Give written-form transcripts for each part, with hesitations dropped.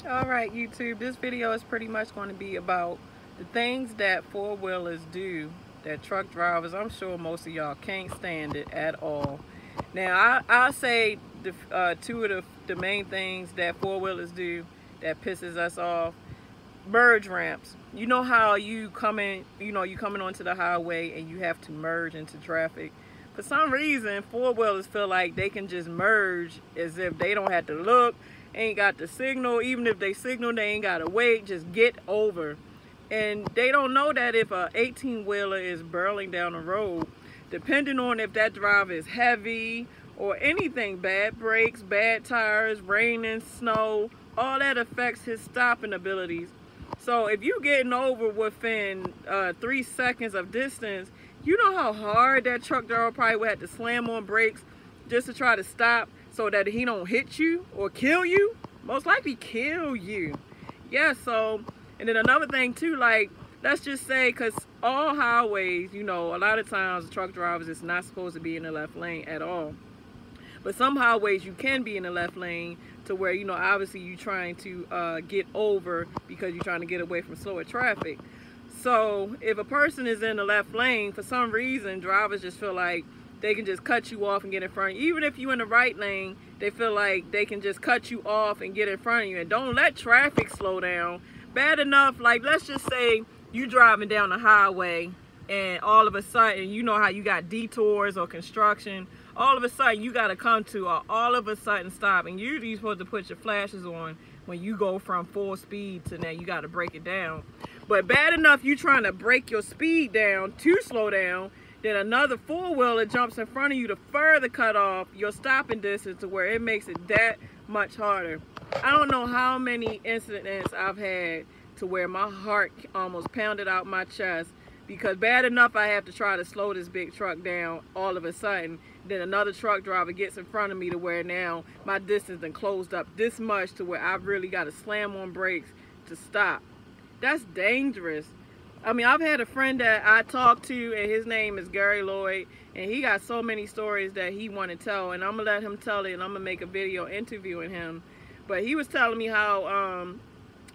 All right, YouTube, this video is pretty much going to be about the things that four-wheelers do that truck drivers, I'm sure most of y'all can't stand it at all. Now, I'll say two of the main things that four-wheelers do that pisses us off. Merge ramps. You know how you coming onto the highway and you have to merge into traffic. For some reason, four-wheelers feel like they can just merge as if they don't have to look, ain't got the signal. Even if they signal, they ain't gotta wait, just get over. And they don't know that if a 18-wheeler is barreling down the road, depending on if that driver is heavy or anything, bad brakes, bad tires, rain and snow, all that affects his stopping abilities. So if you getting over within 3 seconds of distance, you know how hard that truck driver probably would have to slam on brakes just to try to stop so that he don't hit you or kill you? Most likely kill you. Yeah, so, and then another thing too, like, let's just say, because all highways, you know, a lot of times truck drivers is not supposed to be in the left lane at all. But some highways you can be in the left lane to where, you know, obviously you're trying to get over because you're trying to get away from slower traffic. So if a person is in the left lane, for some reason, drivers just feel like they can just cut you off and get in front of you. Even if you're in the right lane, they feel like they can just cut you off and get in front of you. And don't let traffic slow down. Bad enough, like, let's just say you driving down the highway and all of a sudden, you know how you got detours or construction, all of a sudden you got to come to all of a sudden stop. And usually you're supposed to put your flashes on when you go from full speed to now you got to break it down. But bad enough you trying to break your speed down to slow down, then another four-wheeler jumps in front of you to further cut off your stopping distance to where it makes it that much harder. I don't know how many incidents I've had to where my heart almost pounded out my chest because bad enough I have to try to slow this big truck down all of a sudden. Then another truck driver gets in front of me to where now my distance done closed up this much to where I really got to slam on brakes to stop. That's dangerous. I mean, I've had a friend that I talked to, and his name is Gary Lloyd, and he got so many stories that he want to tell, and I'm going to let him tell it, and I'm going to make a video interviewing him. But he was telling me how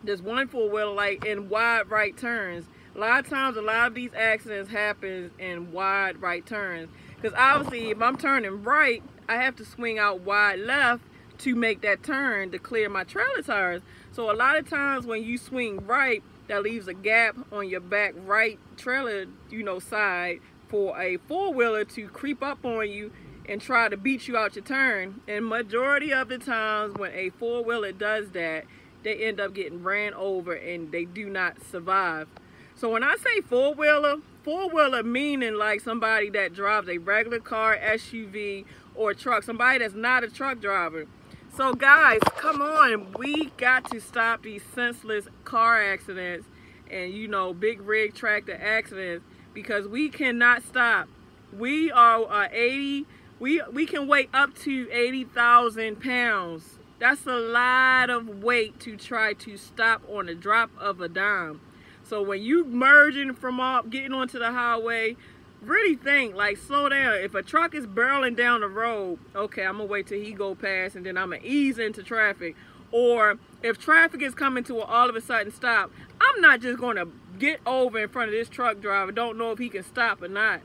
this one four-wheeler, like in wide right turns, a lot of times a lot of these accidents happen in wide right turns. Because obviously, if I'm turning right, I have to swing out wide left to make that turn to clear my trailer tires. So a lot of times when you swing right, that leaves a gap on your back right trailer, you know, side for a four-wheeler to creep up on you and try to beat you out your turn. And majority of the times when a four-wheeler does that, they end up getting ran over and they do not survive. So when I say four-wheeler meaning like somebody that drives a regular car, SUV, or truck, somebody that's not a truck driver. So guys, come on, we got to stop these senseless car accidents and, you know, big rig tractor accidents because we cannot stop. We are we can weigh up to 80,000 pounds. That's a lot of weight to try to stop on the drop of a dime. So when you merging from getting onto the highway, really think, like, slow down. If a truck is barreling down the road, okay, I'm gonna wait till he go past and then I'm gonna ease into traffic. Or if traffic is coming to an all of a sudden stop, I'm not just gonna get over in front of this truck driver, don't know if he can stop or not.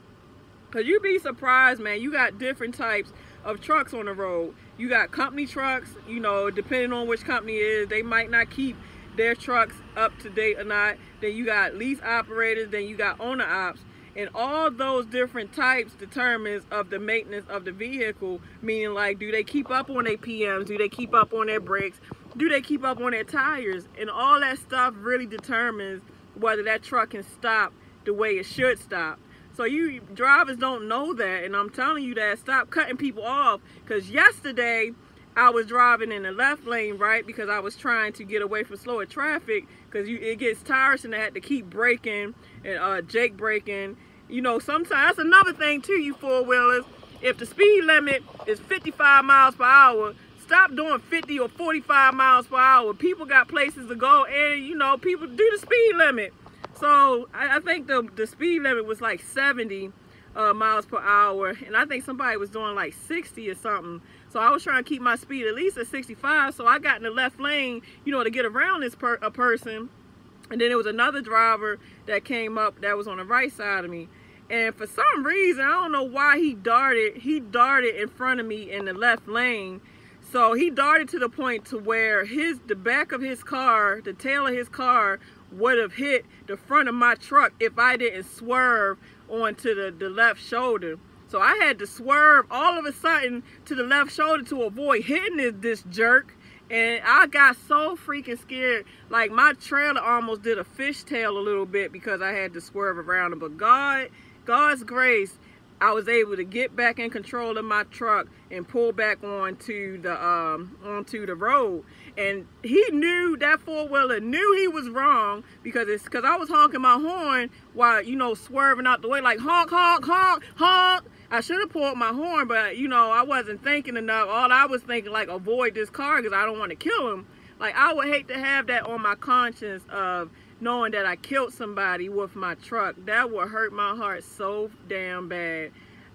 Cause you'd be surprised, man, you got different types of trucks on the road. You got company trucks, you know, depending on which company it is, they might not keep their trucks up to date or not. Then you got lease operators, then you got owner ops. And all those different types determines of the maintenance of the vehicle, meaning like, do they keep up on their PMs? Do they keep up on their brakes? Do they keep up on their tires? And all that stuff really determines whether that truck can stop the way it should stop. So you drivers don't know that, and I'm telling you that, stop cutting people off. Because yesterday, I was driving in the left lane, right, because I was trying to get away from slower traffic because it gets tiresome. I had to keep braking and Jake braking. You know, sometimes that's another thing too, you four-wheelers. If the speed limit is 55 miles per hour, stop doing 50 or 45 miles per hour. People got places to go, and, you know, people do the speed limit. So I think the speed limit was like 70 miles per hour, and I think somebody was doing like 60 or something. So I was trying to keep my speed at least at 65. So I got in the left lane, you know, to get around this person. And then there was another driver that came up that was on the right side of me. And for some reason, I don't know why he darted in front of me in the left lane. So he darted to the point to where the back of his car, the tail of his car, would have hit the front of my truck if I didn't swerve onto the left shoulder. So I had to swerve all of a sudden to the left shoulder to avoid hitting this jerk. And I got so freaking scared. Like my trailer almost did a fishtail a little bit because I had to swerve around him. But God's grace, I was able to get back in control of my truck and pull back onto the road. And he knew, that four-wheeler knew he was wrong because I was honking my horn while, you know, swerving out the way like honk, honk, honk, honk. I should have pulled my horn, but, you know, I wasn't thinking enough. All I was thinking, like, avoid this car because I don't want to kill him. Like, I would hate to have that on my conscience of knowing that I killed somebody with my truck. That would hurt my heart so damn bad.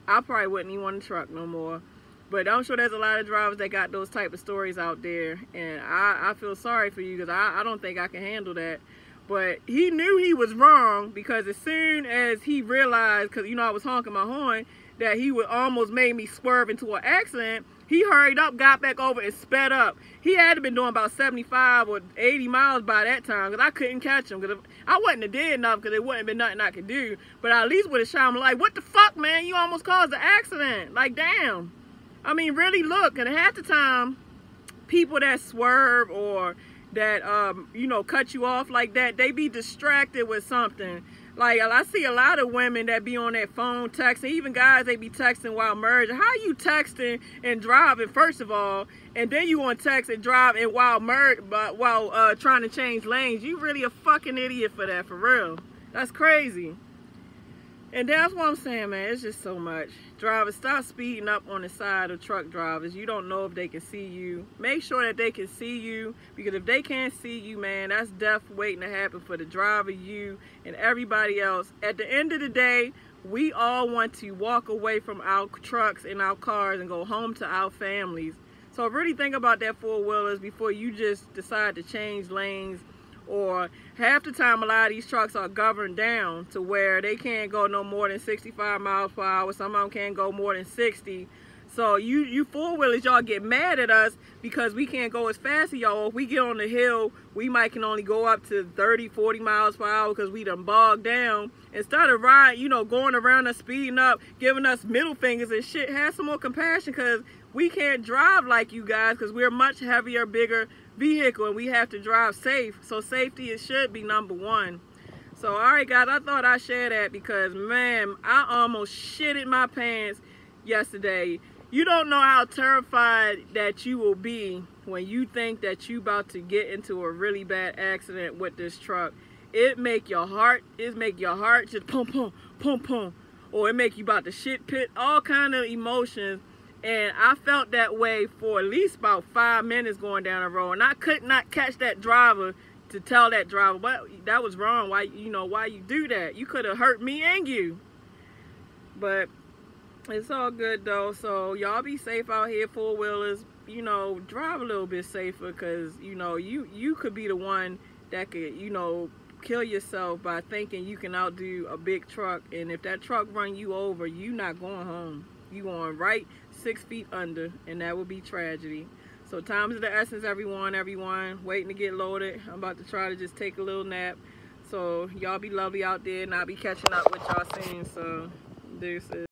I probably wouldn't even want a truck no more. But I'm sure there's a lot of drivers that got those type of stories out there. And I feel sorry for you because I don't think I can handle that. But he knew he was wrong because as soon as he realized, because, you know, I was honking my horn, that he would almost made me swerve into an accident, he hurried up, got back over, and sped up. He had to been doing about 75 or 80 miles by that time because I couldn't catch him. Because I wouldn't have did enough because there wouldn't have been nothing I could do. But I at least would have shot him like, what the fuck, man? You almost caused an accident. Like, damn. I mean, really look. And half the time, people that swerve or that, you know, cut you off like that, they be distracted with something. Like, I see a lot of women that be on their phone texting, even guys, they be texting while merging. How you texting and driving, first of all, and then you want to text and drive and while trying to change lanes? You really a fucking idiot for that, for real. That's crazy. And that's what I'm saying, man. It's just so much. Drivers, stop speeding up on the side of truck drivers. You don't know if they can see you. Make sure that they can see you, because if they can't see you, man, that's death waiting to happen for the driver, you, and everybody else. At the end of the day, we all want to walk away from our trucks and our cars and go home to our families. So really think about that four-wheelers before you just decide to change lanes. Or half the time, a lot of these trucks are governed down to where they can't go no more than 65 miles per hour. Some of them can't go more than 60. So you four-wheelers, y'all get mad at us because we can't go as fast as y'all. If we get on the hill, we can only go up to 30, 40 miles per hour because we done bogged down. Instead of riding, you know, going around us, speeding up, giving us middle fingers and shit, have some more compassion because we can't drive like you guys because we're much heavier, bigger vehicle and we have to drive safe. So safety, it should be number one. So alright guys, I thought I'd share that because man, I almost shitted my pants yesterday. You don't know how terrified that you will be when you think that you about to get into a really bad accident with this truck. It make your heart just pump pump pump pump, or it make you about to shit pit, all kind of emotions. And I felt that way for at least about 5 minutes going down the road. And I could not catch that driver to tell that driver, well, that was wrong. Why you do that? You could have hurt me and you. But it's all good though. So y'all be safe out here, four-wheelers. You know, drive a little bit safer because, you know, you could be the one that could, you know, kill yourself by thinking you can outdo a big truck. And if that truck run you over, you not going home. You going right 6 feet under, and that would be tragedy. So time is the essence, everyone. Waiting to get loaded. I'm about to try to just take a little nap. So y'all be lovely out there, and I'll be catching up with y'all soon. So deuces.